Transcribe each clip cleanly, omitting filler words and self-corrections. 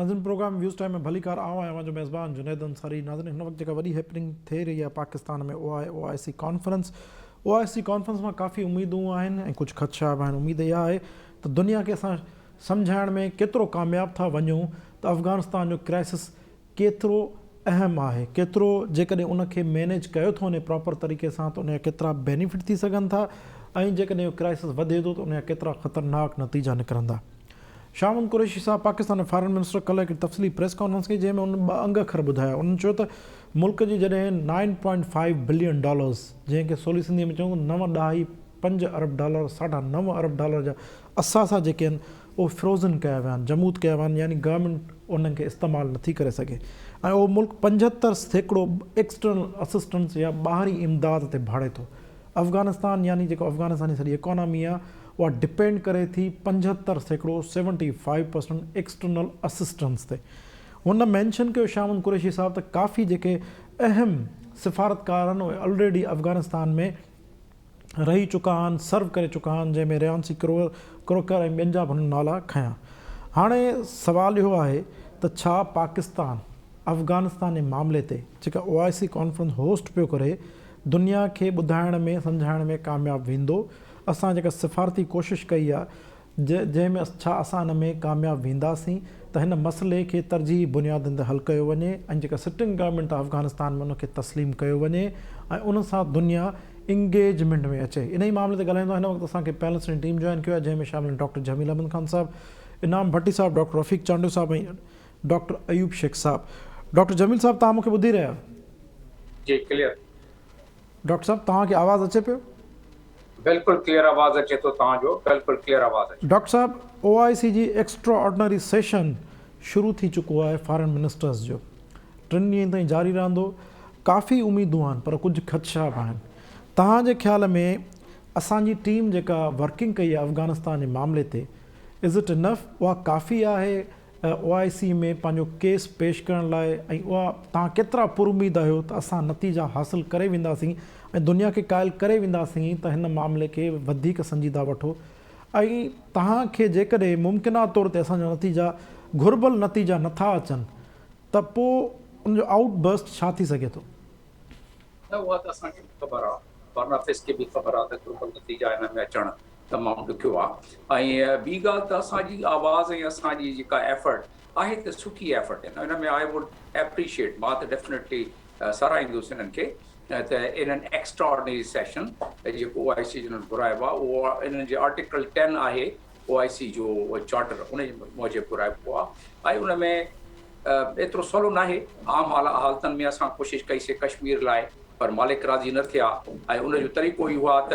नाज़रीन programme views time में भली कार आवां जो मेज़बान जुनैद अंसारी। नाज़रीन हिन वक्त जेका वॾी हैपनिंग थी रही है पाकिस्तान में उहा आहे OIC कॉन्फ्रेंस। OIC कॉन्फ्रेंस में काफ़ी उम्मीदूं आहिनि ऐं कुझु ख़दशा बि आहिनि। उम्मीद इहा आहे त दुनिया खे असां सम्झाइण में केतिरो कामयाब था वञूं त अफ़गानिस्तान जो क्राइसिस केतिरो अहम आहे, केतिरो जेकॾहिं उनखे मैनेज कयो थो वञे प्रॉपर तरीक़े सां त उनजा केतिरा बेनिफिट थी सघनि था ऐं जेकॾहिं इहो क्राइसिस वधे थो त उनजा केतिरा ख़तरनाक नतीजा निकिरंदा। शामन कुरैशी साहब पाकिस्तान जे फॉरेन मिनिस्टर कल्ह हिकु तफ़सीली प्रेस कॉन्फ्रेंस कई जंहिंमें उन ॿ अंग अखर ॿुधाया। उन्हनि चयो त मुल्क जी जॾहिं $9.5 बिलियन जंहिंखे सोली सिंधीअ में चऊं $9.5 अरब $9.5 अरब जा असासा जेके आहिनि उहे फ्रोज़न कया विया आहिनि, जमूद कया विया आहिनि, यानी गवर्नमेंट उन्हनि खे इस्तेमालु नथी करे सघे ऐं उहो मुल्क 75% एक्सटर्नल असिस्टेंस या ॿाहिरी इमदाद ते भाड़े थो। अफ़गानिस्तान यानी जेको अफ़गानिस्तान जी सॼी इकोनॉमी आहे उहा डिपेंड करे थी 75% 75% एक्सटर्नल असिस्टेंस ते। हुन मैंशन कयो शामन कुरैशी साहब त काफ़ी जेके अहम सिफ़ारतकार आहिनि उहे ऑलरेडी अफ़गानिस्तान में रही चुका आहिनि, सर्व करे चुका आहिनि, जंहिंमें रियांसी क्रोकर ऐं ॿियनि जा बि नाला खयां। हाणे सवाल इहो आहे त छा पाकिस्तान अफ़गानिस्तान जे मामले ते जेका OIC कॉन्फ्रेंस होस्ट पियो करे दुनिया खे ॿुधाइण में सम्झाइण में कामयाबु वेंदो। असां जेका सिफ़ारती कोशिशि कई आहे जंहिंमें छा असां हिन में कामयाबु वेंदासीं त हिन मसइले खे तरजीही बुनियादनि ते हल कयो वञे ऐं जेका सिटिंग गवर्नमेंट आहे अफ़गानिस्तान में उनखे तस्लीम कयो वञे ऐं उन सां दुनिया इंगेजमेंट में अचे। इन ई मामले ते ॻाल्हाईंदो हिन वक़्तु असांखे पैनलिस्ट टीम जॉइन कयो आहे जंहिंमें शामिल डॉक्टर जमील अहमद ख़ान साहब, इनाम भट्टी साहब, डॉक्टर रफ़ीक चांडियो साहब ऐं डॉक्टर अयूब शेख साहब। डॉक्टर जमील साहब तव्हां मूंखे ॿुधी रहिया? जी क्लियर। डॉक्टर साहब तव्हांखे आवाज़ अचे पियो? बिल्कुल क्लियर आवाज़ अचे तो तव्हांजो, बिल्कुल क्लियर आवाज़ अचे। डॉक्टर साहब OIC जी एक्स्ट्रा ऑर्डिनरी सेशन शुरू थी चुको आहे फॉरेन मिनिस्टर्स जो, 3 ॾींहं ताईं जारी रहंदो। काफ़ी उम्मीदूं आहिनि पर कुझु ख़दशा बि आहिनि। तव्हांजे ख़्याल में असांजी टीम जेका वर्किंग कई आहे अफ़गानिस्तान जे मामले ते इज़ इट इनफ, उहा काफ़ी आहे OIC में पंहिंजो केस पेश करण लाइ, ऐं उहा तव्हां केतिरा पुरुमीद आहियो त असां नतीजा हासिलु करे वेंदासीं ऐं दुनिया खे क़ाइल करे वेंदासीं त हिन मामले खे वधीक संजीदा वठो ऐं तव्हांखे जेकॾहिं मुमकिना तौर ते असांजा नतीजा घुर्बल नतीजा नथा अचनि त पोइ उनजो आउटबर्स्ट छा थी सघे थो? न उहा त असांखे बि ख़बर आहे, फॉरेन ऑफिस खे बि ख़बर आहे त घुर्बल नतीजा हिन में अचणु तमामु ॾुखियो आहे। ऐं ॿी ॻाल्हि त असांजी आवाज़ ऐं असांजी जेका एफर्ट आहे त सुठी एफर्ट आहिनि। हिन में आई वुड एप्रिशिएट, मां त डेफिनेटली सराहींदुसि हिननि खे त इन्हनि एक्स्ट्रा ऑर्डिनरी सेशन जेको OIC जिन्हनि घुराइबो आहे उहो इन्हनि जे आर्टिकल 10 आहे OIC जो चार्टर, उन मूजिबि घुराइबो आहे। ऐं उन में एतिरो सवलो न आहे। आम हालतुनि में असां कोशिशि कईसीं कश्मीर लाइ पर मालिक राज़ी न थिया ऐं उनजो तरीक़ो इहो आहे त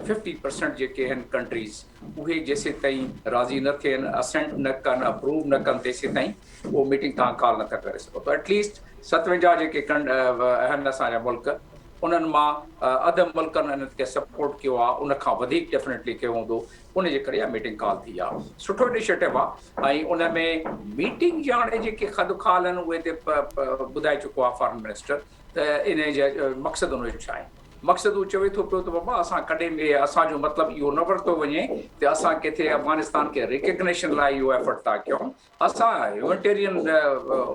50% जेके आहिनि कंट्रीज़ उहे जेसीं ताईं राज़ी न थियनि, असेंट न कनि, अप्रूव न कनि, तेसीं ताईं उहो मीटिंग तव्हां कॉल नथा करे सघो। त एटलीस्ट 57 जेके आहिनि असांजा मुल्क उन्हनि मां अधु मुल्कनि हिन खे सपोर्ट कयो आहे, उनखां वधीक डेफिनेटली कयो हूंदो, उनजे करे इहा मीटिंग कॉल थी आहे। सुठो इनिशिएटिव आहे ऐं उन में मीटिंग जा हाणे जेके ख़दखाल आहिनि उहे ते ॿुधाए चुको आहे फॉरेन मिनिस्टर त इन जा मक़सदु उनजो छा आहे। मक़सदु उहो चवे थो पियो त बाबा असां कॾहिं बि असांजो मतिलबु इहो न वरितो वञे त असां किथे अफ़गानिस्तान खे रिकग्निशन लाइ इहो एफर्ट था कयूं, असां ह्यूमैनिटेरियन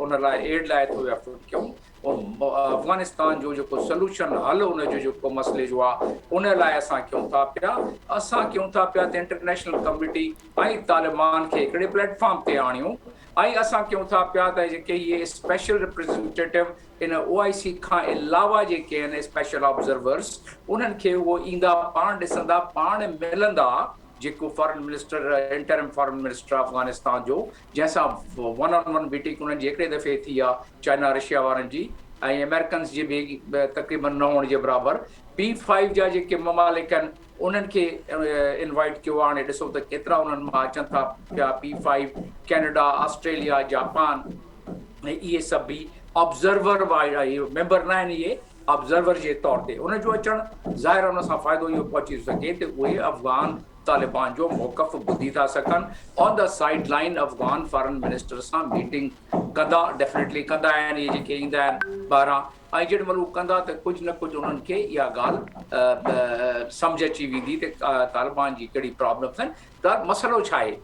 उन लाइ एड लाइ थोरो एफर्ट कयूं। अफ़गानिस्तान जो जेको सोल्यूशन हल उनजो जेको मसइले जो आहे उन लाइ असां कयूं था पिया। असां कयूं था पिया त इंटरनेशनल कम्युनिटी ऐं तालिबान खे हिकिड़े प्लेटफॉर्म ते आणियूं ऐं असां कयूं था पिया त जेके इहे स्पेशल रिप्रेज़ेंटेटिव इन OIC खां अलावा जेके आहिनि स्पेशल ऑब्ज़र्वर्स उन्हनि खे उहो ईंदा, पाण ॾिसंदा, पाण मिलंदा, जेको foreign minister interim foreign minister Afghanistan जो जंहिंसां 1-on-1 मीटिंग उन्हनि जी हिकिड़े दफ़े थी आहे चाइना रशिया वारनि जी ऐं अमेरिकन्स जी बि तक़रीबन न हुअण जे बराबरि। P5 जा जेके ममालिक आहिनि उन्हनि खे इनवाइट कयो आहे। हाणे ॾिसो त केतिरा उन्हनि मां अचनि था पिया, P5 कैनेडा, ऑस्ट्रेलिया, जापान ऐं इहे सभु बि ऑब्ज़र्वर मेंबर न आहिनि, इहे ऑब्ज़र्वर जे तौर ते उनजो अचणु ज़ाहिर उन सां फ़ाइदो इहो पहुची सघे त उहे अफ़गान तालिबान जो मौक़फ़ ॿुधी था सघनि, on the side line Afghan foreign minister सां मीटिंग कंदा, डेफिनेटली कंदा आहिनि इहे जेके ईंदा आहिनि ॿाहिरां। ऐं जेॾी महिल उहे कंदा त कुझु न कुझु उन्हनि खे इहा ॻाल्हि सम्झ अची वेंदी त तालिबान जी कहिड़ी प्रॉब्लम्स आहिनि। त मसइलो छा आहे,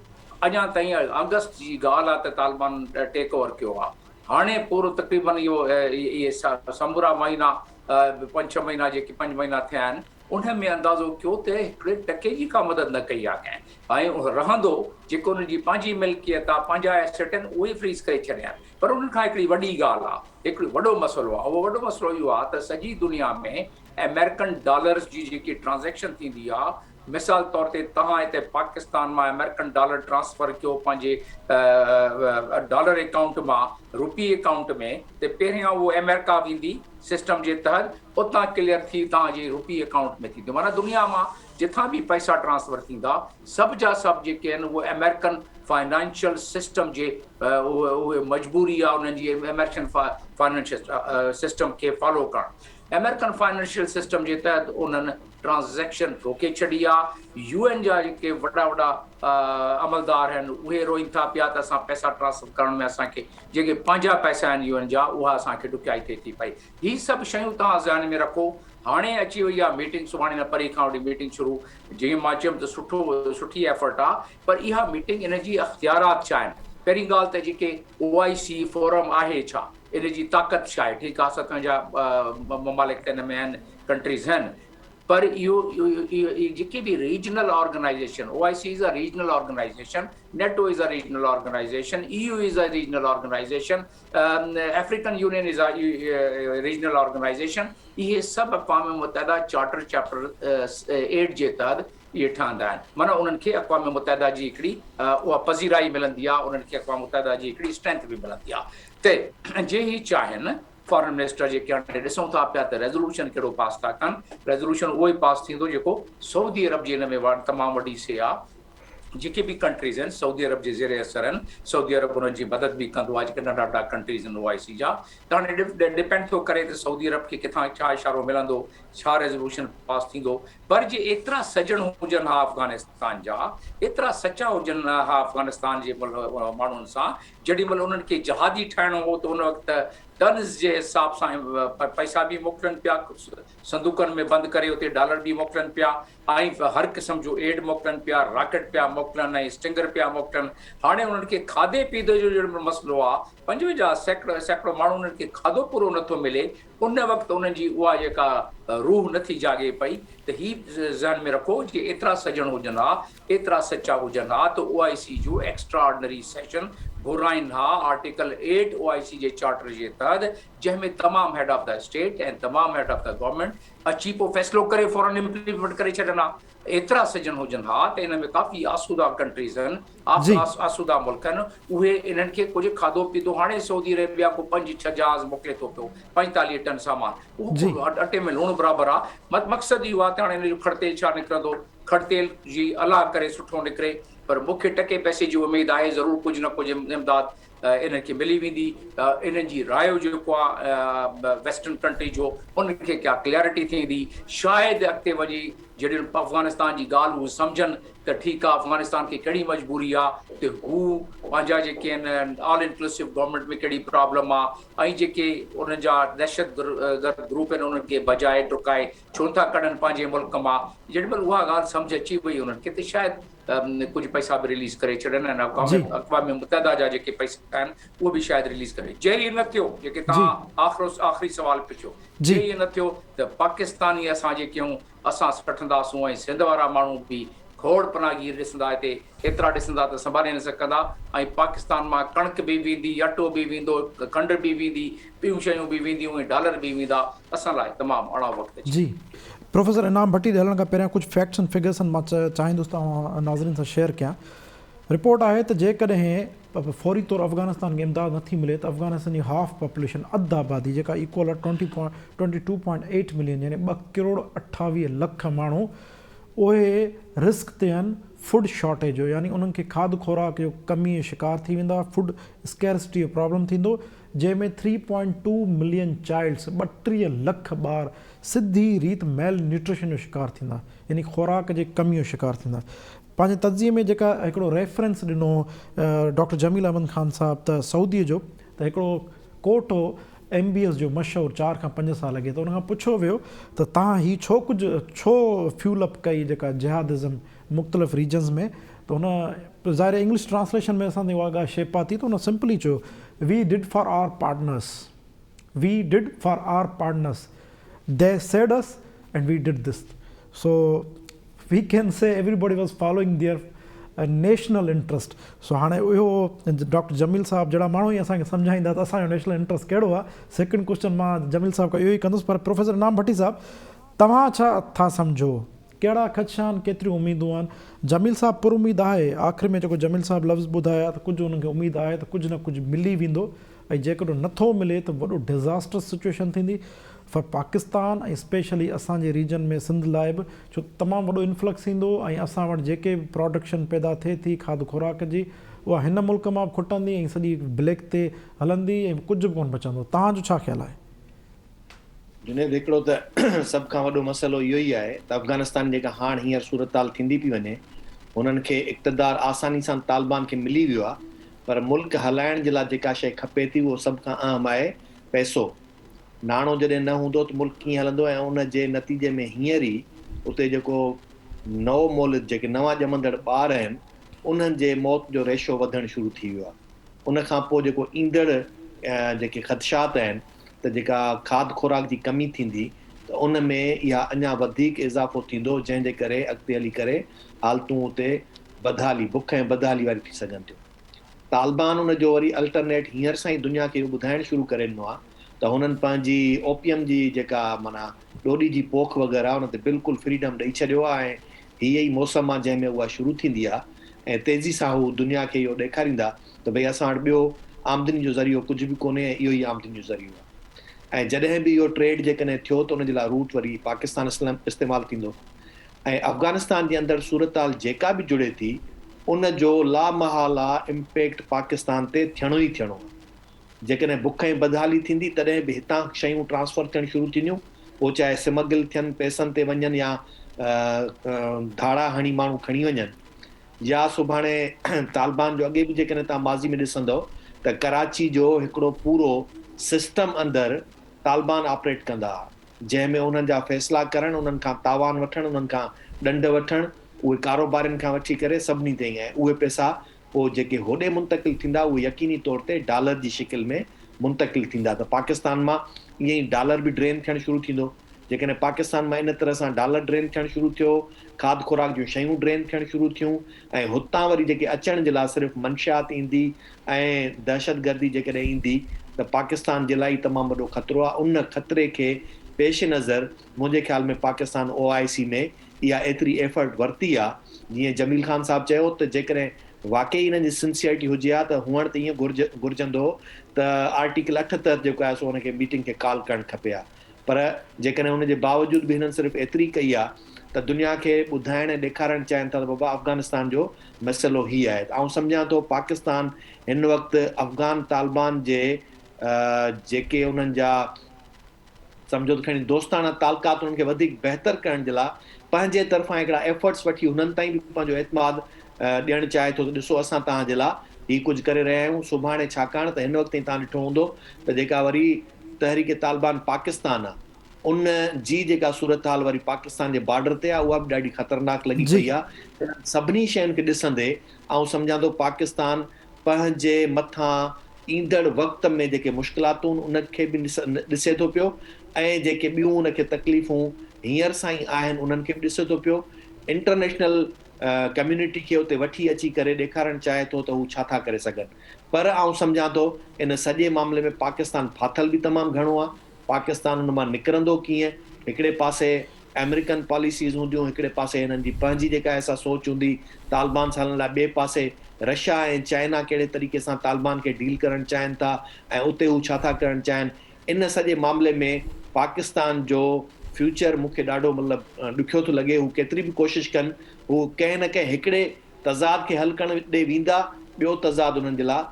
अञा ताईं अगस्त जी ॻाल्हि आहे त तालिबान टेक ओवर कयो आहे। हाणे पूरो तक़रीबन इहे समूरा महीना 5-6 महीना जेके 5 महीना थिया आहिनि उन में अंदाज़ो कयो त हिकिड़े टके जी का मदद न कई आहे कंहिं। ऐं रहंदो जेको उन्हनि जी पंहिंजी मिल्कियत आहे, पंहिंजा एसेट आहिनि, उहे फ्रीज़ करे छॾिया आहिनि। पर उन्हनि खां हिकिड़ी वॾी ॻाल्हि आहे, हिकिड़ो वॾो मसइलो आहे। उहो वॾो मसइलो इहो आहे त सॼी दुनिया में अमेरिकन डॉलर्स जी जेकी ट्रांज़ेक्शन थींदी आहे, मिसाल तौर ते तव्हां हिते पाकिस्तान मां अमेरिकन डॉलर ट्रांसफर कयो पंहिंजे डॉलर अकाउंट मां रुपी अकाउंट में, त पहिरियां उहो अमेरिका वेंदी सिस्टम जे तहत, उतां क्लियर थी तव्हांजे रुपी अकाउंट में थींदो। माना दुनिया मां जिथां बि पैसा ट्रांसफर थींदा सभु जा सभु जेके आहिनि उहे अमेरिकन फाइनेंशियल सिस्टम जे उहे मजबूरी आहे उन्हनि जी अमेरिकन फाइनेंशियल सिस्टम खे फॉलो करणु। अमेरिकन फाइनेंशियल सिस्टम जे तहत उन्हनि ट्रांज़ेक्शन रोके छॾी आहे। UN जा जेके वॾा वॾा अमलदार आहिनि उहे रोइनि था पिया त असां पैसा ट्रांसफर करण में असांखे जेके पंहिंजा पैसा आहिनि UN जा उहा असांखे ॾुखियाई थिए थी पई। हीअ सभु शयूं तव्हां ज़हन में रखो। हाणे अची वई आहे मीटिंग, सुभाणे न परी खां वठी मीटिंग शुरू। जीअं मां चयुमि त सुठी एफर्ट आहे, पर इहा मीटिंग इन जी अख़्तियारात छा आहिनि? पहिरीं ॻाल्हि त जेके OIC फोरम आहे छा, इन जी ताक़त छा आहे? ठीकु आहे, 57 ममालिक हिन में आहिनि, कंट्रीज़ आहिनि, पर इहो जेके बि regional organisation, OIC is a regional organisation, NATO is a regional organisation, EU is a regional organisation, African Union is a regional organisation. इहे सभु अक़वाम मुतहदा चार्टर चैप्टर 8 जे तहत इहे ठहंदा आहिनि। माना उन्हनि खे अक़वाम मुतहदा जी हिकिड़ी उहा पज़ीराई मिलंदी आहे, उन्हनि खे अक़वाम मुतहदा जी हिकिड़ी स्ट्रेंथ बि मिलंदी आहे। त जे ही चाहीनि फॉरेन मिनिस्टर जेके हाणे ॾिसूं था पिया त रेज़ोल्यूशन कहिड़ो पास था कनि। रेज़ोल्यूशन उहो ई पास थींदो जेको सऊदी अरब जी हिन में तमामु वॾी से आहे। जेके बि कंट्रीज़ आहिनि सऊदी अरब जे ज़ेरे असर आहिनि, सऊदी अरब उन्हनि जी मदद बि कंदो आहे, जेके नंढा नंढा कंट्रीज़ आहिनि OIC जा। त हाणे डिपेंड थो करे त सऊदी अरब खे किथां छा इशारो मिलंदो, छा रेज़ोल्यूशन पास थींदो। पर जे एतिरा सजण हुजनि हा अफ़गानिस्तान जा, एतिरा सचा हुजनि हा अफ़गानिस्तान जे माण्हुनि सां, जेॾी महिल उन्हनि खे जहादी ठाहिणो हो त उन वक़्तु टन्स जे हिसाब सां पैसा बि मोकिलनि पिया, संदूकनि में बंदि करे उते डॉलर बि मोकिलनि पिया, ऐं हर क़िस्म जो एड मोकिलनि पिया, रॉकेट पिया मोकिलनि ऐं स्टिंगर पिया मोकिलनि। हाणे उन्हनि खे खाधे पीते जो जहिड़ो मसइलो आहे, 50 सैकड़ो माण्हू उन्हनि खे खाधो पूरो नथो मिले, उन वक़्तु उन्हनि जी उहा जेका रूह नथी जागे पई। त हीअ ज़हन में रखो कि एतिरा सजण हुजनि हा, एतिरा सचा हुजनि हा, त OIC जो एक्स्ट्रा ऑर्डिनरी सेशन घुराइनि हा आर्टिकल 8 OIC जे चार्टर जे तहत, जंहिंमें तमामु हेड ऑफ द स्टेट ऐं तमामु हेड ऑफ द गवर्नमेंट अची पोइ फ़ैसिलो करे फौरन इम्प्लीमेंट करे छॾनि हा। एतिरा सजन हुजनि हा त हिन में काफ़ी आसूदा कंट्रीज़ आहिनि, आसूदा मुल्क आहिनि, उहे इन्हनि खे कुझु खाधो पीतो। हाणे सऊदी अरेबिया को 5-6 जहाज़ मोकिले थो पियो 45 टन सामान, उहो अटे में लूणु बराबरि आहे। मक़सदु इहो आहे त हाणे हिन जो खड़तेल छा निकिरंदो, खड़तेल जी अलाह करे सुठो निकिरे। पर मूंखे टके पैसे जी उमेदु आहे, ज़रूरु कुझु न कुझु इमदाद इन्हनि खे मिली वेंदी। इन्हनि जी रायो जेको आहे वेस्टर्न कंट्री जो, उनखे क्या क्लैरिटी थींदी, शायदि अॻिते वञी जॾहिं अफ़गानिस्तान जी ॻाल्हि हू सम्झनि त ठीकु आहे अफ़गानिस्तान खे कहिड़ी मजबूरी आहे, त हू पंहिंजा जेके आहिनि ऑल इंक्लूसिव गवर्नमेंट में कहिड़ी प्रॉब्लम आहे, ऐं जेके उन्हनि जा दहशतगर्द ग्रुप आहिनि उन्हनि खे बजाए टुकाए छो था कढनि पंहिंजे मुल्क मां। जेॾी महिल उहा ॻाल्हि सम्झ अची वई उन्हनि खे, त शायदि कुझु पैसा बि रिलीज़ करे छॾनि ऐं अक़वाम मुतहदा जा जेके पैसा आहिनि उहे बि शायदि रिलीज़ करे। जे इहे न थियो, जेके तव्हां आख़िरी सुवाल पुछियो, जे इहे न थियो त पाकिस्तानी असां जेके आहियूं असां सठंदासूं ऐं सिंध वारा माण्हू बि खोड़ पनाहगीर ॾिसंदा, हिते एतिरा ॾिसंदा त संभाले न सघंदा। ऐं पाकिस्तान मां कणिक बि वेंदी, अटो बि वेंदो, खंडु बि वेंदी, ॿियूं शयूं बि वेंदियूं ऐं डॉलर बि वेंदा। असां लाइ तमामु अणा वक़्तु। जी प्रोफेसर इनाम भट्टी हलण खां पहिरियां कुझु फैक्ट्स एंड फिगर्स मां चाहींदुसि तव्हां नाज़रीन सां शेयर कयां। रिपोर्ट आहे त जेकॾहिं फौरी तौरु अफ़गानिस्तान खे इमदाद नथी मिले त अफ़गानिस्तान जी हाफ पॉपुलेशन, अधु आबादी जेका इक्वल आहे 22.8 मिलियन, यानी 2.28 करोड़ माण्हू, उहे रिस्क ते आहिनि फूड शॉर्टेज जो, यानी उन्हनि खे खाध खुराक जो कमी जो शिकार थी वेंदा, फूड स्कैरसिटी जो प्रॉब्लम थींदो, जंहिंमें 3.2 मिलियन चाइल्ड्स, 32 लख ॿार सिधी रीति मेल न्यूट्रिशन जो शिकार थींदा, यानी खुराक जे कमी जो शिकार थींदा। पंहिंजे तज़िये में जेका हिकिड़ो रेफरेंस ॾिनो डॉक्टर जमील अहमद ख़ान साहब त सऊदीअ जो, त हिकिड़ो कोर्ट हो MBS जो मशहूरु 4 खां 5 साल अॻे, त उनखां पुछो वियो त तव्हां हीअ छो फ्यूल अप कई जेका जिहादिज़म मुख़्तलिफ़ रीजन्स में, तो हुन ज़ाहिर इंग्लिश ट्रांसलेशन में असां उहा ॻाल्हि शेपा थी, त हुन सिंपली चयो we did for our partners, we did for our partners, they said us and we did this. So we can say everybody was following their national interest. So हाणे इहो डॉक्टर जमील साहब जहिड़ा माण्हू ई असांखे सम्झाईंदा त असांजो नेशनल इंट्रस्ट कहिड़ो आहे. सेकेंड क्वेश्चन मां जमील साहब खां इहो ई कंदुसि, पर प्रोफेसर इनाम भट्टी साहब तव्हां छा था सम्झो, कहिड़ा ख़दशा आहिनि, केतिरियूं उमेदूं आहिनि? जमील साहब पुर उमेद आहे, आख़िर में जेको जमील साहब लफ़्ज़ ॿुधाया त कुझु उन्हनि खे उमेद आहे त कुझु न कुझु मिली वेंदो, ऐं जेकॾहिं नथो मिले त वॾो डिज़ास्टर्स सिचुएशन थींदी फॉर पाकिस्तान ऐं स्पेशली असांजे रीजन में सिंध लाइ बि, छो तमामु वॾो इन्फ्लक्स ईंदो ऐं असां वटि जेके बि प्रोडक्शन पैदा थिए थी खाध खुराक जी, उहा हिन मुल्क मां बि खुटंदी ऐं सॼी ब्लैक ते हलंदी ऐं कुझु बि कोन बचंदो. तव्हांजो छा ख़्यालु आहे? जुनेद, हिकिड़ो त सभ खां वॾो मसइलो इहो ई आहे त अफ़गानिस्तान जेका हाणे हींअर सूरत हाल थींदी पई वञे, हुननि खे इक़्तिदार आसानी सां तालिबान खे मिली वियो आहे, पर मुल्क हलाइण जे लाइ जेका शइ खपे थी उहो सभ खां अहम आहे पैसो. नाणो जॾहिं न हूंदो त मुल्क कीअं हलंदो, ऐं उन जे नतीजे में हींअर ई उते जेको नओ मोलिद जेके नवां ॼमंदड़ ॿार आहिनि उन्हनि जे मौत जो रेशो वधणु शुरू थी वियो आहे. उन खां पोइ जेको ईंदड़ जेके ख़दशात आहिनि त जेका खाध खुराक जी कमी थींदी त उन में इहा अञा वधीक इज़ाफ़ो थींदो, जंहिंजे करे अॻिते हली करे हालतूं उते बदहाली, बुख ऐं बदहाली वारी थी सघनि थियूं. तालिबान उन जो वरी अल्टरनेट हींअर सां ई दुनिया खे ॿुधाइणु शुरू करे ॾिनो आहे त हुननि पंहिंजी ओपियम जी जेका माना ॾोॾी जी पोख वग़ैरह उन ते बिल्कुलु फ्रीडम ॾेई छॾियो आहे, ऐं हीअ ई मौसम आहे जंहिंमें उहा शुरू थींदी आहे, ऐं तेज़ी सां हू दुनिया खे इहो ॾेखारींदा त भई असां वटि ॿियो आमदनी जो ज़रियो कुझु बि कोन्हे, ऐं इहो ई आमदनी जो ज़रियो आहे. ऐं जॾहिं बि इहो ट्रेड जेकॾहिं थियो त उनजे लाइ रूट वरी पाकिस्तान इस्तेमालु थींदो. ऐं अफ़गानिस्तान जे अंदरि सूरत हाल जेका बि जुड़े थी उन जो लामहाला इम्पैक्ट पाकिस्तान ते थियणो ई थियणो आहे. जेकॾहिं बुख ऐं बदहाली थींदी तॾहिं बि हितां शयूं ट्रांसफर थियणु शुरू थींदियूं, पोइ चाहे सिमगिल थियनि, पैसनि ते वञनि, या धाड़ा हणी माण्हू खणी वञनि, या सुभाणे तालिबान जो अॻे बि जेकॾहिं तव्हां माज़ी में ॾिसंदव त कराची जो हिकिड़ो पूरो सिस्टम अंदरि तालिबान ऑपरेट कंदा, जंहिंमें उन्हनि जा फ़ैसिला करणु, उन्हनि खां तावान वठणु, उन्हनि खां ॾंड वठणु, उहे कारोबारियुनि खां वठी करे सभिनी ताईं, ऐं उहे पैसा पोइ जेके होॾे मुंतक़िल थींदा उहे यकीनी तौर ते डॉलर जी शिकिल में मुंतक़िल थींदा. त पाकिस्तान मां ईअं ई डॉलर बि ड्रेन थियणु शुरू थींदो. जेकॾहिं पाकिस्तान मां इन तरह सां डॉलर ड्रेन थियणु शुरू थियो, खाध खुराक जूं शयूं ड्रेन थियणु शुरू थियूं, ऐं हुतां वरी जेके अचण जे लाइ सिर्फ़ु मंशियात ईंदी ऐं दहशतगर्दी जेकॾहिं ईंदी त पाकिस्तान जे लाइ तमामु वॾो ख़तरो आहे. उन ख़तरे खे पेश नज़र मुंहिंजे ख़्याल में पाकिस्तान OIC में इहा एतिरी एफर्ट वरिती आहे, जीअं जमील ख़ान साहब चयो त जेकॾहिं वाक़ई हिननि जी सिंसियरिटी हुजे हा त हुअण त ईअं घुरिजंदो त आर्टिकल 78 जेको आहे सो हुनखे मीटिंग खे कॉल करणु खपे हा. पर जेकॾहिं हुनजे बावजूद बि हिननि सिर्फ़ु एतिरी कई आहे त दुनिया खे ॿुधाइण ऐं ॾेखारणु चाहिनि था त बाबा अफ़गानिस्तान जो मसइलो हीअ आहे. ऐं सम्झां थो पाकिस्तान हिन वक़्तु अफ़गान तालिबान जे जेके उन्हनि जा सम्झो त खणी दोस्ताना तालुकात उन्हनि खे वधीक बहितर करण जे लाइ पंहिंजे तरफ़ां हिकिड़ा एफर्ट्स वठी हुननि ताईं बि पंहिंजो एतमाद ॾियणु चाहे थो त ॾिसो असां तव्हांजे लाइ हीउ कुझु करे रहिया आहियूं. सुभाणे छाकाणि त हिन वक़्तु तव्हां ॾिठो हूंदो त जेका वरी तहरीक तालिबान पाकिस्तान आहे उन जी जेका सूरत हाल वरी पाकिस्तान जे बॉर्डर ते आहे, उहा बि ॾाढी ख़तरनाक लॻी पई आहे. सभिनी शयुनि खे ॾिसंदे ऐं सम्झां थो पाकिस्तान पंहिंजे मथां ईंदड़ वक़्त में जेके मुश्किलातूं उनखे बि ॾिसे थो पियो, ऐं जेके ॿियूं उनखे तकलीफ़ूं हींअर सां ई आहिनि उन्हनि खे बि ॾिसे थो पियो. इंटरनेशनल कम्यूनिटी खे उते वठी अची करे ॾेखारणु चाहे थो त हू छा था करे सघनि. पर आउं सम्झां थो इन सॼे मामले में पाकिस्तान फाथल बि तमामु घणो आहे. पाकिस्तान हुन मां निकिरंदो कीअं? हिकिड़े पासे अमेरिकन पॉलिसीज़ हूंदियूं, हिकिड़े पासे हिननि जी पंहिंजी जेका असां सोच हूंदी तालिबान सां हलण लाइ, ॿिए पासे रशिया ऐं चाइना कहिड़े तरीक़े सां तालिबान खे डील करणु चाहिनि था ऐं उते हू छा था करणु चाहिनि. इन सॼे मामले में पाकिस्तान जो फ्यूचर मूंखे ॾाढो मतिलबु ॾुखियो थो लॻे. हू केतिरी बि कोशिशि कनि, हू कंहिं न कंहिं हिकिड़े तज़ाद खे हल करण ॾे वेंदा, ॿियो तज़ाद उन्हनि जे लाइ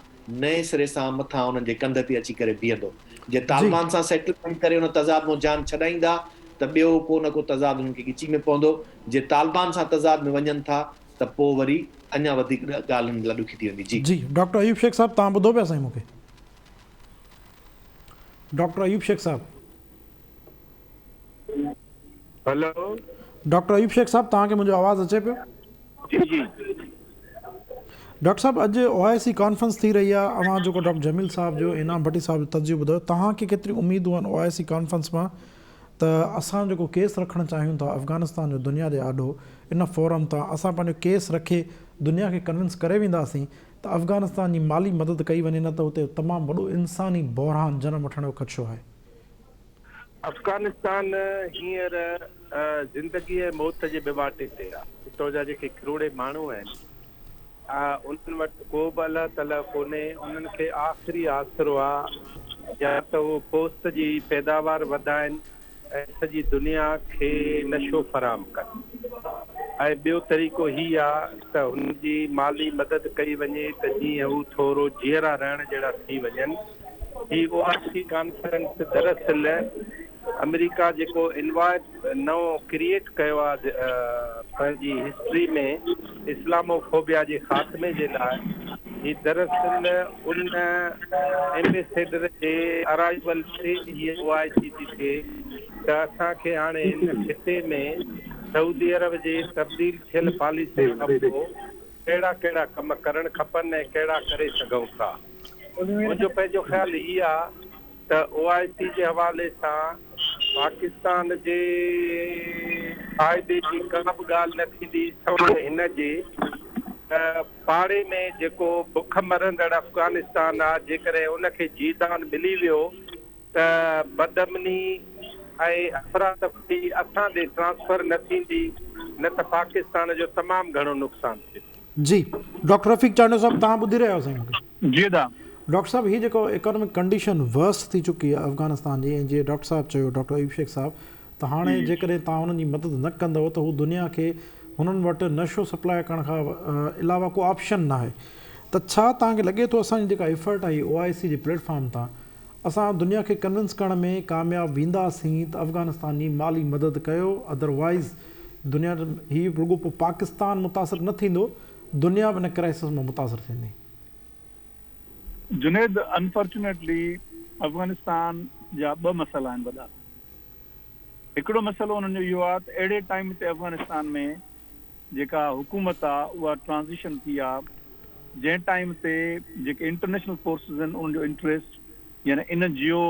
नए सिरे सां मथां उन्हनि जे कंध ते अची करे बीहंदो. जे तालिबान सां सेटलमेंट करे उन तज़ाद मां जान छॾाईंदा त ॿियो को न को तज़ाद उन्हनि खे ॻिची में पवंदो. जे तालिबान सां तज़ाद में वञनि था त पोइ वरी अञा वधीक ॻाल्हि लाइ ॾुखी थी वेंदी. जी डॉक्टर अयूब शेख साहब, तव्हां ॿुधो पिया साईं मूंखे? डॉक्टर अयूब शेख साहब, हेलो डॉक्टर अयूब शेख साहब, तव्हांखे मुंहिंजो आवाज़ु अचे पियो? जी जी डॉक्टर साहब अॼु OIC कॉन्फ्रेंस थी रही आहे, अवां जेको डॉक्टर जमील साहब जो इनाम भट्टी साहब जो तजुर्बो ॿुधायो, तव्हांखे केतिरी उम्मीदूं आहिनि OIC कॉन्फ्रेंस मां त असां जेको केस रखणु चाहियूं था अफ़गानिस्तान जो दुनिया जे आॾो इन फोरम तां असां पंहिंजो केस रखे दुनिया खे कन्विंस करे वेंदासीं त अफ़गानिस्तान जी माली मदद कई वञे, न त हुते तमामु वॾो इंसानी बहरान जनम वठण जो ख़दशो आहे। अफ़गानिस्तान हींअर ज़िंदगी ऐं मौत जे बिवाटे ते आहे। हितां जा जेके किरोड़े माण्हू आहिनि उन्हनि वटि को बि अलाह ताला कोन्हे। उन्हनि खे आख़िरी आसिरो आहे या त उहो पोस्त जी पैदावार वधाइनि ऐं सॼी दुनिया खे नशो फराहम कनि, ऐं ॿियो तरीक़ो हीउ आहे त हुन जी माली मदद कई वञे त जीअं हू थोरो जीअरा रहण जहिड़ा थी वञनि। ही OIC कॉन्फ्रेंस दरअसल अमेरिका जेको इन्वायरमेंट नओं क्रिएट कयो आहे पंहिंजी हिस्ट्री में इस्लामोफोबिया जे ख़ात्मे जे लाइ, ही दरअसल उन एम्बेसेडर जे अराइवल ते हीअ OIC थी थिए त असांखे हाणे हिन खिते में सऊदी अरब जे तब्दील थियल पॉलिसी खां पोइ कहिड़ा कहिड़ा कम करणु खपनि ऐं कहिड़ा करे सघूं था। मुंहिंजो पंहिंजो ख़्यालु हीअ आहे त OIC जे हवाले सां पाकिस्तान जे फ़ाइदे जी का बि ॻाल्हि न थींदी, सवाइ हिन जे पाड़े में जेको बुख मरंदड़ अफ़गानिस्तान आहे, जेकॾहिं उनखे जीदान मिली वियो त बदअमनी ऐं अफ़रातफ़री असां ॾे ट्रांसफर न थींदी, न त पाकिस्तान जो तमामु घणो नुक़सानु थिए। जी डॉक्टर रफ़ीक चांडो साहब, तव्हां ॿुधी रहिया आहियो मूंखे? जी दा डॉक्टर साहब, हीअ जेको इकोनॉमिक कंडीशन वर्स थी चुकी आहे अफ़गानिस्तान जी, ऐं जीअं डॉक्टर साहब चयो, डॉक्टर अयूब शेख साहब, त हाणे जेकॾहिं तव्हां हुननि जी मदद न कंदव त हू दुनिया खे हुननि वटि नशो सप्लाई करण खां अलावा को ऑप्शन न आहे। त छा तव्हांखे लॻे थो असांजी जेका एफर्ट आहे OIC जे प्लेटफॉर्म तां असां दुनिया खे कन्विंस करण में कामयाबु वेंदासीं त अफ़गानिस्तान जी माली मदद कयो, अदरवाइज़ दुनिया हीउ रुॻो पोइ पाकिस्तान मुतासिर न थींदो, दुनिया बि इन क्राइसिस मां मुतासिर थींदी? जुनेद, अनफॉर्चुनेटली अफ़गानिस्तान जा ॿ मसइला आहिनि वॾा। हिकिड़ो मसइलो हुननि जो इहो आहे त अहिड़े टाइम ते अफ़गानिस्तान में जेका हुकूमत आहे उहा ट्रांज़िशन थी आहे, जंहिं टाइम ते जेके इंटरनेशनल फोर्सिस आहिनि उन्हनि जो इंट्रस्ट यानी इन जियो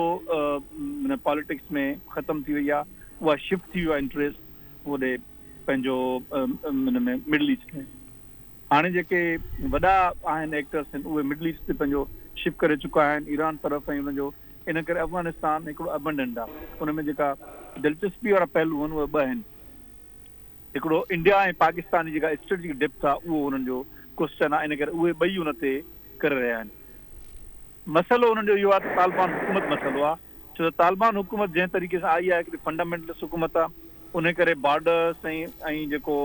पॉलिटिक्स में ख़तम थी वई आहे, उहा शिफ्ट थी वियो आहे इंट्रस्ट होॾे पंहिंजो में मिडल ईस्ट में। हाणे जेके वॾा आहिनि एक्टर्स आहिनि उहे मिडल ईस्ट ते पंहिंजो शिफ्ट करे चुका आहिनि ईरान तरफ़, ऐं हुनजो इन करे अफ़गानिस्तान हिकिड़ो अबंडेंट आहे। हुनमें जेका दिलचस्पी वारा पहलू आहिनि उहे ॿ आहिनि। हिकिड़ो इंडिया ऐं पाकिस्तान जी जेका स्ट्रेटेजिक डेप्थ आहे उहो हुननि जो क्वेश्चन आहे, इन करे उहे ॿई हुन ते करे रहिया आहिनि। मसइलो हुननि जो इहो आहे त तालिबान हुकूमत मसइलो आहे, छो त तालिबान हुकूमत जंहिं तरीक़े सां आई आहे हिकिड़ी फंडामेंटलिस्ट हुकूमत आहे, उन करे बॉर्डर्स ऐं जेको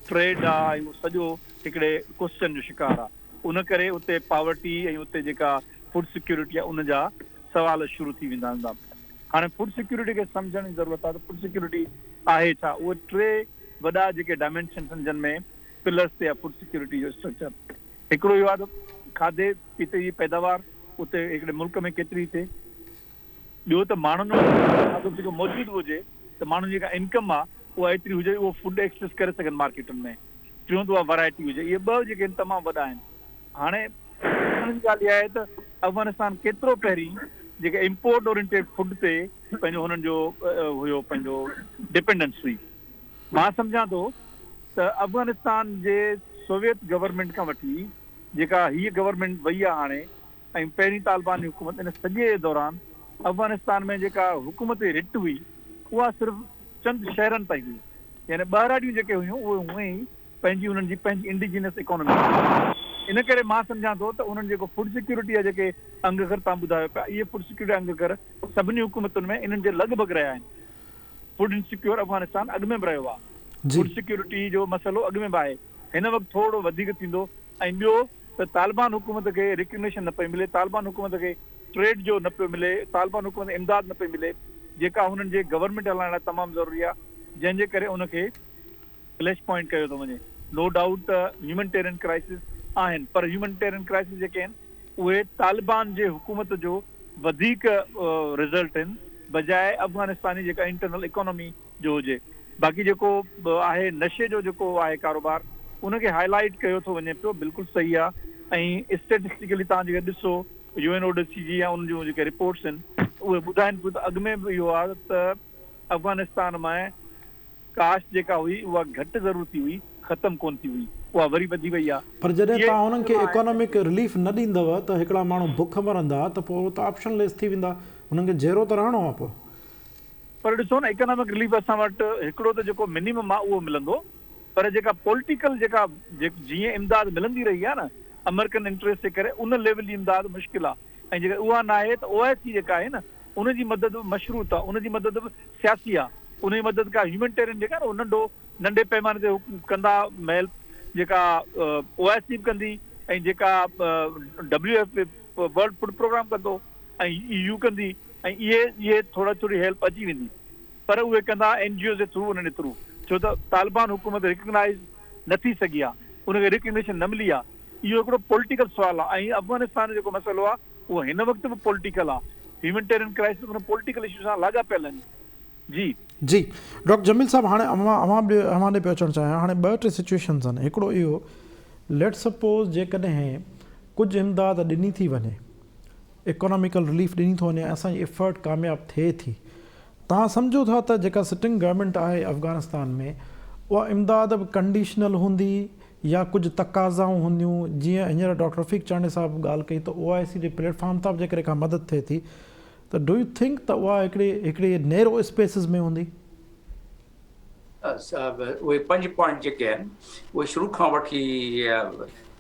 ट्रेड आहे ऐं सॼो हिकिड़े क्वेश्चन जो शिकार आहे। उन करे उते पॉवर्टी ऐं उते जेका फूड सिक्योरिटी आहे उन जा सवाल शुरू थी वेंदा हूंदा। हाणे फूड सिक्योरिटी खे सम्झण जी ज़रूरत आहे त फूड सिक्योरिटी आहे छा। उहे टे वॾा जेके डायमेंशन जिन में पिलर्स ते आहे फूड सिक्योरिटी जो स्ट्रक्चर। हिकिड़ो इहो आहे त खाधे पीते जी पैदावार उते हिकिड़े मुल्क में केतिरी थिए, ॿियो त माण्हुनि जो खाधो पीतो मौजूदु हुजे त माण्हुनि जी जेका इनकम आहे उहा एतिरी हुजे उहो फूड एक्सेस करे सघनि मार्केटुनि में, टियों त उहा वैरायटी हुजे। इहे ॿ जेके आहिनि तमामु वॾा आहिनि। हाणे ॻाल्हि इहा आहे त अफ़गानिस्तान केतिरो पहिरीं जेके इम्पोर्ट ओरिएंटेड फूड ते पंहिंजो हुननि जो हुयो पंहिंजो डिपेंडेंस हुई। मां सम्झां थो त अफ़गानिस्तान जे सोवियत गवर्नमेंट खां वठी जेका हीअ गवर्नमेंट वई आहे हाणे ऐं पहिरीं तालिबान जी हुकूमत, इन सॼे दौरान अफ़गानिस्तान में जेका हुकूमत रिट हुई उहा सिर्फ़ु चंद शहरनि ताईं हुई, यानी ॿाहिरां जेके हुयूं उहे हूअं ई पंहिंजी हुननि जी पंहिंजी इंडिजिनियस इकोनॉमी। इन करे मां सम्झां थो त उन्हनि जेको फूड सिक्योरिटी आहे जेके अंग घर तव्हां ॿुधायो पिया, इहे फूड सिक्योरिटी अंग घर सभिनी हुकूमतुनि में इन्हनि जे लॻभॻि रहिया आहिनि। फूड इनसिक्योर अफ़गानिस्तान अॻु में बि रहियो आहे, फूड सिक्योरिटी जो मसइलो अॻु में बि आहे, हिन वक़्तु थोरो वधीक थींदो। ऐं ॿियो त तालिबान हुकूमत खे रिकग्निशन न पई मिले, तालिबान हुकूमत खे ट्रेड जो न पियो मिले, तालिबान हुकूमत इमदाद न पई मिले जेका हुननि जे गवर्नमेंट हलाइण लाइ तमामु ज़रूरी आहे, जंहिंजे करे उनखे फ्लैश पॉइंट कयो थो वञे। नो डाउट त ह्यूमनिटेरियन क्राइसिस आहिनि, पर ह्यूमनिटेरियन क्राइसिस जेके आहिनि उहे तालिबान जे हुकूमत जो वधीक रिज़ल्ट आहिनि बजाए अफ़गानिस्तानी जेका इंटरनल इकोनॉमी जो हुजे। बाक़ी जेको आहे नशे जो जेको आहे कारोबार उनखे हाईलाइट कयो थो वञे पियो, बिल्कुलु सही आहे। ऐं स्टेटिस्टिकली तव्हां जेके ॾिसो UNODC जी या उन जूं जेके रिपोर्ट्स आहिनि उहे ॿुधाइनि पियूं त अॻु में बि इहो आहे त अफ़गानिस्तान में कास्ट जेका हुई उहा घटि ज़रूर थी हुई, ख़तमु कोन थी हुई, उहा वरी वधी वई आहे। पर जॾहिं तव्हां उन्हनि खे इकोनॉमिक रिलीफ न ॾींदव त हिकिड़ा माण्हू बुख मरंदा त पोइ त ऑप्शन लेस थी वेंदा, हुननि खे जहिड़ो त रहणो आहे पोइ। पर ॾिसो न इकोनॉमिक रिलीफ असां वटि हिकिड़ो त जेको मिनिमम आहे उहो मिलंदो, पर जेका पॉलिटिकल जेका जीअं इमदाद मिलंदी रही आहे न अमेरिकन इंटरेस्ट जे करे उन लेवल जी इमदाद मुश्किल आहे, ऐं जेका उहा न आहे त OIC जेका आहे न उनजी मदद मशरूत आहे, उनजी मदद सियासी आहे, उनजी मदद का ह्यूमैनिटेरियन जेका न नंढो नंढे पैमाने ते कंदा महल जेका OIC बि कंदी ऐं जेका WF वर्ल्ड फूड प्रोग्राम कंदो ऐं EU कंदी ऐं इहे थोरी हेल्प अची वेंदी, पर उहे कंदा NGO जे थ्रू उन्हनि थ्रू, छो त तालिबान हुकूमत रिकग्नाइज़ न थी सघी आहे, उनखे रिकग्निशन न मिली आहे। इहो हिकिड़ो पॉलिटिकल सुवाल आहे ऐं अफ़गानिस्तान जो जेको मसइलो आहे उहो हिन वक़्तु बि पॉलिटिकल आहे, ह्यूमैनिटेरियन क्राइसिस उन पॉलिटिकल इशू सां लाॻापियल आहिनि। जी डॉक्टर जमील साहब, हाणे अवां ॾे पियो अचणु चाहियां, हाणे ॿ टे सिचुएशन्स आहिनि। हिकिड़ो इहो, लेट सपोज़ जेकॾहिं कुझु इमदाद ॾिनी थी वञे, इकोनॉमिकल रिलीफ ॾिनी थो वञे, असांजी एफर्ट कामयाबु थिए थी, तव्हां सम्झो था त जेका सिटिंग गवर्नमेंट आहे अफ़गानिस्तान में उहा इमदाद बि कंडीशनल हूंदी या कुझु तक़ाज़ाऊं हूंदियूं, जीअं हींअर डॉक्टर रफ़ीक चांडी साहब ॻाल्हि कई त OIC जे प्लेटफॉर्म तां बि जेकॾहिं का मदद थिए थी त डू यू थिंक त उहा हिकिड़े नैरो स्पेसिस में हूंदी? उहे 5 पॉइंट जेके आहिनि उहे शुरू खां वठी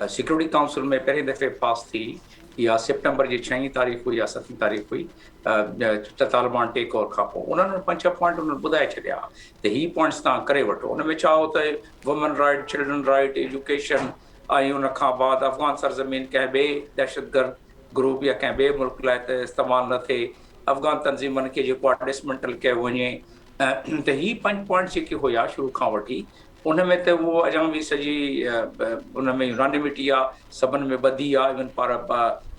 सिक्योरिटी काउंसिल में पहिरें दफ़े पास थी, या सितंबर जी 6 तारीख़ हुई या 7 तारीख़ हुई तालिबान टेक ओवर खां पोइ। उन्हनि 5 पॉइंट उन्हनि ॿुधाए छॾिया त ही पॉइंट्स तव्हां करे वठो। उन में छा हो त woman right, children right, education, ऐं उन खां बाद अफ़गान सरज़मीन कंहिं ॿिए दहशतगर्द ग्रुप या कंहिं ॿिए मुल्क लाइ त इस्तेमालु न थिए, अफ़गान तंज़ीमनि खे जेको आहे डिसमेंटल कयो वञे। त ही 5 पॉइंट जेके हुया शुरू खां वठी, उन में त उहो अञा बि सॼी उन में यूनानिमिटी आहे, सभिनि में ॿधी आहे। इवन पर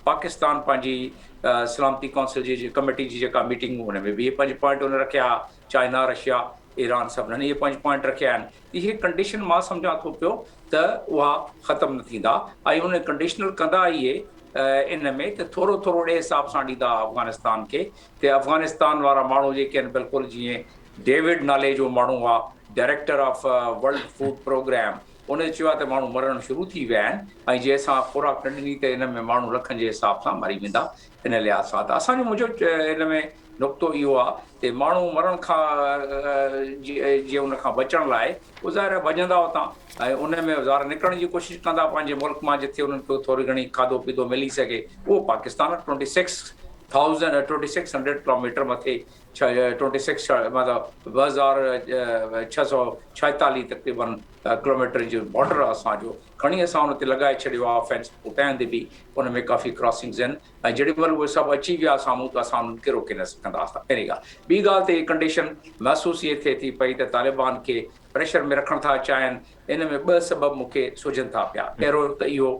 पाकिस्तान पंहिंजी सलामती काउंसिल जी कमेटी जी जेका मीटिंग हुन में बि इहे 5 पॉइंट उन रखिया, चाइना, रशिया, ईरान सभिनी इहे 5 पॉइंट रखिया आहिनि। इहे कंडीशन मां सम्झां थो पियो त उहा ख़तमु न थींदा, ऐं उन कंडीशनल कंदा इहे इन में त थोरो ओड़े हिसाब सां ॾींदा अफ़गानिस्तान खे। त अफ़गानिस्तान वारा माण्हू जेके आहिनि बिल्कुलु जीअं डेविड नाले जो माण्हू आहे, director of World Food Programme, उन चयो आहे त माण्हू मरणु शुरू थी विया आहिनि, ऐं जे असां खुराक न ॾिनी त इन में माण्हू लखनि जे हिसाब सां मरी वेंदा। इन लिहाज़ सां त असांजो मुंहिंजो इन में नुक़्तो इहो आहे त माण्हू मरण खां जीअं उन खां बचण लाइ ज़ाहिर भॼंदा हुतां, ऐं उन में ज़ाहिर निकिरण जी कोशिशि कंदा पंहिंजे मुल्क मां जिथे उन्हनि खे थोरी घणी खाधो पीतो मिली सघे। उहो पाकिस्तान 2600 किलोमीटर मथे 26 मतिलबु 2646 तक़रीबन किलोमीटर जो बॉर्डर आहे असांजो, खणी असां हुन ते लॻाए छॾियो आहे फेंस। उतां ते बि उन में काफ़ी क्रॉसिंग्स आहिनि, ऐं जेॾी महिल उहे सभु अची विया साम्हूं त असां उन्हनि खे रोके न सघंदासीं। पहिरीं ॻाल्हि। ॿी ॻाल्हि त इहा कंडीशन महसूसु इहे थिए थी पई त तालिबान खे प्रेशर में रखणु था चाहिनि। इन में 2 सबब मूंखे सुझनि था पिया। पहिरियों त इहो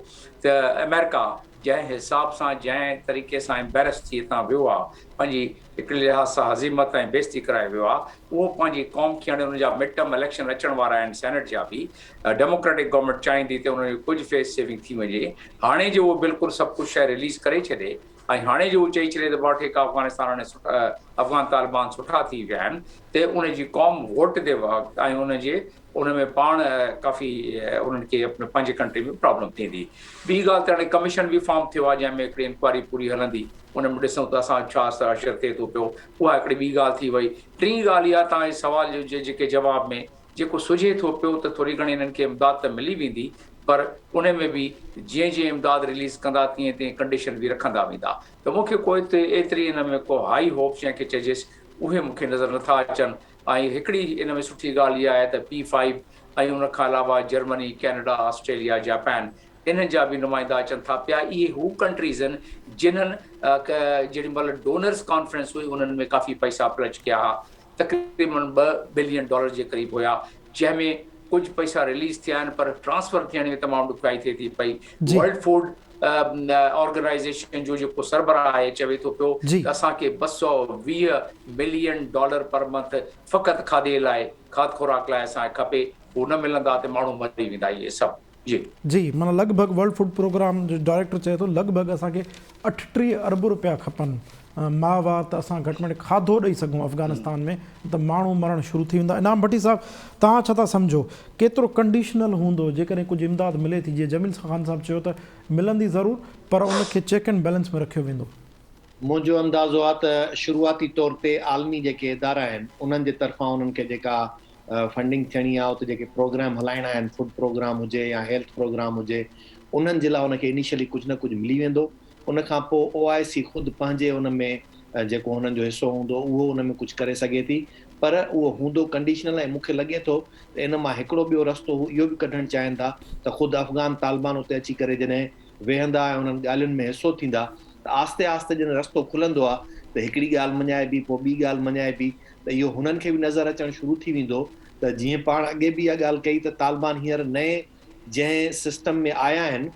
त अमेरिका जंहिं हिसाब सां जंहिं तरीक़े सां एम्बेरस थी हितां वियो आहे, पंहिंजी हिकिड़े लिहाज़ सां हज़ीमत ऐं बेइज़ती कराए वियो आहे, उहो पंहिंजी क़ौम खे हाणे हुनजा मिड टर्म इलेक्शन अचण वारा आहिनि सेनेट जा बि, डेमोक्रेटिक गवर्नमेंट चाहींदी त उनजी कुझु फेस सेविंग थी वञे। हाणे जो उहो बिल्कुलु सभु कुझु शइ रिलीज़ करे छॾे, ऐं हाणे जो चई छॾे त भाउ ठीकु आहे अफ़गानिस्तान हाणे अफ़गान तालिबान सुठा थी विया आहिनि, त उनजी क़ौम वोट ते वक़्तु ऐं उन में पाण काफ़ी उन्हनि खे पंहिंजे कंट्री में प्रॉब्लम थींदी। ॿी ॻाल्हि त हाणे कमीशन बि फॉर्म थियो आहे जंहिंमें हिकिड़ी इंक्वायरी पूरी हलंदी, उन में ॾिसूं त असां छा असर थिए थो पियो। उहा हिकिड़ी ॿी ॻाल्हि थी वई। टीं ॻाल्हि इहा तव्हांजे सवाल जे जेके जवाब में जेको सुझे थो पियो त थोरी घणी हिननि खे इमदाद त मिली वेंदी, पर उन में बि जीअं जीअं इमदाद रिलीज़ कंदा तीअं तीअं कंडीशन बि रखंदा वेंदा। त मूंखे कोई एतिरी इन में को हाई होप्स जंहिंखे चइजेसि उहे मूंखे नज़र नथा अचनि। ऐं हिकिड़ी इन में सुठी ॻाल्हि इहा आहे त P5 ऐं उन खां अलावा जर्मनी, कैनेडा, ऑस्ट्रेलिया, जापान, इन्हनि जा बि नुमाइंदा अचनि था पिया। इहे हू कंट्रीज़ आहिनि जिन्हनि जेॾी महिल डोनर्स कॉन्फ्रेंस हुई उन्हनि में काफ़ी पैसा प्लच कया हुआ, तक़रीबन $2 बिलियन जे क़रीब हुया, जंहिंमें कुझु पैसा रिलीज़ थिया आहिनि पर ट्रांसफर थियण में तमामु ॾुखियाई थिए थी पई। वर्ल्ड फूड ऑर्गेनाइज़ेशन जो जेको सरबराह आहे चवे थो पियो त असांखे $220 बिलियन पर मंथ फ़क़ति खाधे लाइ, खाद खुराक लाइ असांखे खपे। हू न मिलंदा त माण्हू मरी वेंदा। इहे सभु जी जी, माना लॻभॻि वर्ल्ड फूड प्रोग्राम जो डायरेक्टर चए थो लॻभॻि असांखे 38 अरब रुपया खपनि मावा त असां घटि में घटि खाधो ॾेई सघूं अफ़गानिस्तान में, त माण्हू मरणु शुरू थी वेंदा। इनाम भट्टी साहब, तव्हां छा था सम्झो केतिरो कंडीशनल हूंदो जेकॾहिं कुझु इमदाद मिले थी? जीअं जमील ख़ान साहब चयो त मिलंदी ज़रूरु, पर उनखे चेक एंड बैलेंस में रखियो वेंदो। मुंहिंजो अंदाज़ो आहे त शुरूआती तौर ते आलमी जेके इदारा आहिनि उन्हनि जे तरफ़ां उन्हनि खे जेका फंडिंग थियणी आहे, उते जेके प्रोग्राम हलाइणा आहिनि, फूड प्रोग्राम हुजे या हेल्थ प्रोग्राम हुजे, उन्हनि जे लाइ उनखे इनिशियली कुझु न कुझु मिली वेंदो। उनखां पोइ OIC ख़ुदि पंहिंजे उन में जेको हुननि जो हिसो हूंदो उहो उन में कुझु करे सघे थी, पर उहो हूंदो कंडीशनल। ऐं मूंखे लॻे थो त इन मां हिकिड़ो ॿियो रस्तो इहो बि कढणु चाहिनि था त ख़ुदि अफ़गान तालिबान उते अची करे जॾहिं वेहंदा ऐं उन्हनि ॻाल्हियुनि में हिसो थींदा त आस्ते आस्ते जॾहिं रस्तो खुलंदो आहे त हिकिड़ी ॻाल्हि मञाइबी, पोइ ॿी ॻाल्हि मञाइबी, त इहो हुननि खे बि नज़र अचणु शुरू थी वेंदो त जीअं पाण अॻे बि इहा ॻाल्हि कई त तालिबान हींअर नए जंहिं सिस्टम में आया आहिनि,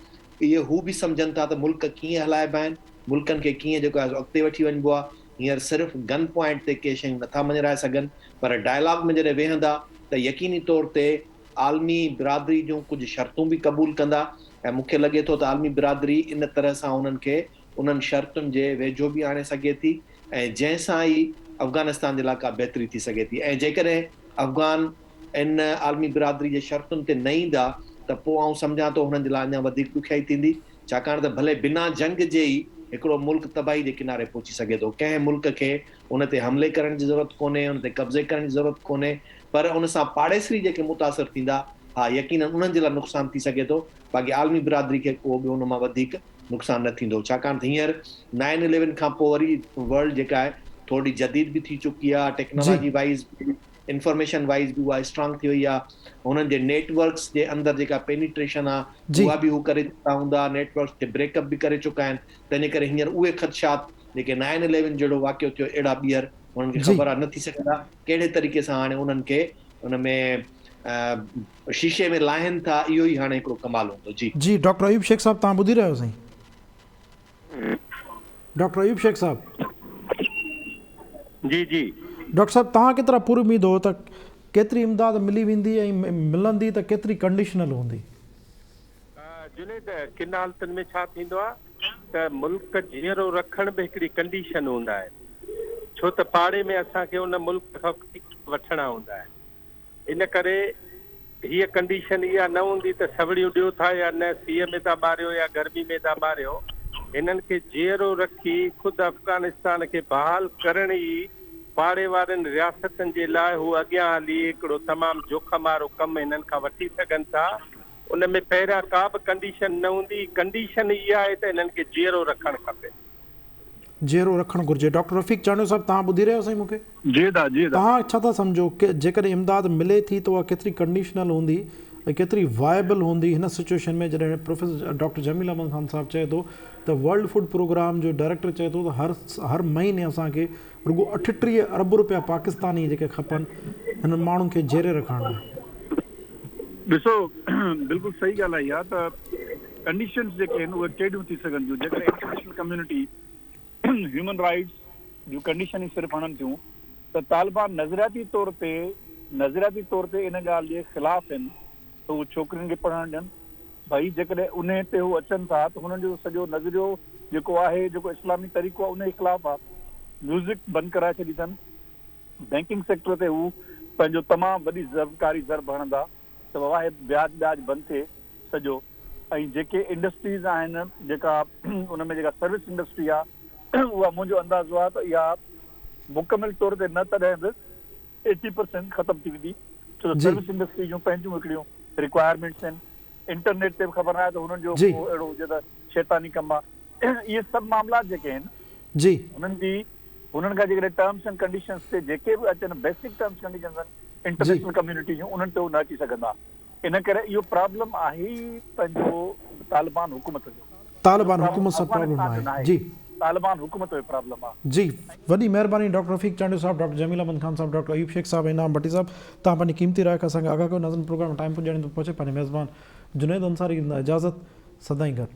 इहे हू बि सम्झनि था त मुल्क कीअं हलाइबा आहिनि, मुल्कनि खे कीअं जेको आहे अॻिते वठी वञिबो आहे। हींअर सिर्फ़ु गन पॉइंट ते के शयूं नथा मञराए सघनि, पर डायलॉग में जॾहिं वेहंदा त यकीनी तौर ते आलमी बिरादरी जूं कुझु शर्तूं बि क़बूल कंदा। ऐं मूंखे लॻे थो त आलमी बिरादरी इन तरह सां उन्हनि खे उन्हनि शर्तुनि जे वेझो बि आणे सघे थी, ऐं जंहिंसां ई अफ़गानिस्तान जे लाइ का बहितरी थी सघे थी। ऐं जेकॾहिं अफ़गान इन आलमी बिरादरी जे शर्तुनि ते न ईंदा त पोइ आउं सम्झां थो हुननि जे लाइ अञा वधीक ॾुखियाई थींदी, छाकाणि त भले बिना जंग जे ई हिकिड़ो मुल्क तबाही जे किनारे पहुची सघे थो। कंहिं मुल्क खे उन ते हमले करण जी ज़रूरत कोन्हे, उन ते कब्ज़े करण जी ज़रूरत कोन्हे, पर उन सां पाड़ेसरी जेके मुतासिर थींदा, हा यकीनन उन्हनि जे लाइ नुक़सानु थी सघे थो। बाक़ी आलमी बिरादरी खे को बि उन मां वधीक नुक़सानु न थींदो, छाकाणि त हींअर 9/11 खां पोइ वरी वर्ल्ड जेका आहे थोरी जदीद बि थी चुकी आहे, जी टेक्नोलॉजी वाइज़ इंफॉर्मेशन वाइज़ बि उहा स्ट्रांग थी वई आहे। हुननि जे नेटवर्क्स जे अंदरि जेका पेनिट्रेशन आहे जी उहा बि हू करे चुका हूंदा, नेटवर्क्स ते ब्रेकअप बि करे चुका आहिनि। तंहिंजे करे हींअर उहे ख़दशात जेके 9/11 जहिड़ो वाक़ियो थियो, अहिड़ा ॿीहर हुननि खे जी ख़बर आहे, न थी सघंदा कहिड़े तरीक़े सां हाणे उन्हनि खे उन में शीशे में लाहिनि था। इहो ई हाणे हिकिड़ो कमाल हूंदो। जी जी, डॉक्टर अयूब शेख साहब, तव्हां ॿुधी रहियो साईं? डॉक्टर अयूब शेख साहब। जी जी डॉक्टर साहब, तव्हां केतिरा पूरी उमीद हो त केतिरी इमदाद मिली वेंदी ऐं मिलंदी त केतिरी कंडीशनल हूंदी? जुनेद, किन हालतुनि में छा थींदो आहे त मुल्क जीअरो रखण बि हिकिड़ी कंडीशन हूंदा आहिनि, छो त पाड़े में असांखे उन मुल्क खां वठणा हूंदा आहिनि। इन करे हीअ कंडीशन इहा न हूंदी त सवड़ियूं ॾियो था या न, सीअ में था ॿारियो या गर्मी में था ॿारियो। हिननि खे जीअरो रखी ख़ुदि अफ़गानिस्तान खे बहाल करण ई पाड़े वारनि रियासतनि जे लाइ हू अॻियां हली हिकिड़ो तमामु जोखम वारो कमु हिननि खां वठी सघनि था। उन में पहिरियां का बि कंडीशन न हूंदी। कंडीशन इहा आहे त हिननि खे जीअरो रखणु खपे, जीअरो रखणु घुरिजे। डॉक्टर रफ़ीक चांडियो साहब, तव्हां ॿुधी रहियो साईं मूंखे? जी दा जी दा तव्हां छा था सम्झो कि जेकॾहिं इमदाद मिले थी त उहा केतिरी कंडीशनल हूंदी ऐं केतिरी वायबल हूंदी हिन सिचुएशन में? जॾहिं प्रोफेसर डॉक्टर जमील अहमद ख़ान साहब चए थो त वर्ल्ड फूड प्रोग्राम जो डायरेक्टर चए थो त हर महीने असांखे रुगो 38 अरब रुपया पाकिस्तानी जेके खपनि हिननि माण्हुनि खे जेरे रखण लाइ। ॾिसो, बिल्कुलु सही ॻाल्हि आहे इहा त कंडीशन्स जेके आहिनि उहे कहिड़ियूं थी सघनि थियूं। जेकॾहिं इंटरनेशनल कम्युनिटी ह्यूमन राइट्स जूं कंडीशन ई सिर्फ़ु हणनि थियूं त तालिबान नज़रियाती तौर ते इन ॻाल्हि जे ख़िलाफ़ आहिनि त उहे छोकिरियुनि खे पढ़णु ॾियनि। भई जेकॾहिं उन ते हू अचनि था त हुननि जो सॼो नज़रियो जेको आहे, जेको इस्लामी तरीक़ो आहे, उन जे ख़िलाफ़ आहे। म्यूज़िक बंदि कराए छॾी अथनि। बैंकिंग सेक्टर ते हू पंहिंजो तमामु वॾी ज़रबकारी ज़रब हणंदा त वाहे ब्याज बंदि थिए सॼो। ऐं जेके इंडस्ट्रीज़ आहिनि, जेका उन में जेका सर्विस इंडस्ट्री आहे, उहा मुंहिंजो अंदाज़ो आहे त इहा मुकमिल तौर ते न तॾहिं बि 80% ख़तमु थी वेंदी, छो त सर्विस इंडस्ट्री जूं पंहिंजूं हिकिड़ियूं रिक्वायरमेंट्स आहिनि। इंटरनेट ते बि ख़बर आहे त हुननि जो अहिड़ो हुजे त शैतानी कमु आहे। इहे सभु मामला जेके आहिनि जी, हुननि खां जेकॾहिं टर्म्स एंड कंडीशन्स ते जेके बि अचनि, बेसिक टर्म्स कंडीशन्स आहिनि इंटरनेशनल कम्युनिटी जूं, उन्हनि ते उहे न अची सघंदा। इन करे इहो प्रॉब्लम आहे ई पंहिंजो तालिबान हुकूमत जो। तालिबान हुकूमत सां प्रॉब्लम आहे। जी, तालिबान हुकूमत जो प्रॉब्लम आहे। जी, वॾी महिरबानी डॉक्टर रफ़ीक चांडियो साहब, डॉक्टर जमील अहमद ख़ान साहब, डॉक्टर अयूब शेख साहब, इनाम भट्टी साहब, तव्हां पंहिंजी क़ीमती राय खां असांखे आगाह कयो। नाज़रीन, प्रोग्राम टाइम पुॼाइण थो पहुचे। पंहिंजे मेज़बान जुनैद अंसारी ॾींदा इजाज़त। सदाईं गॾु।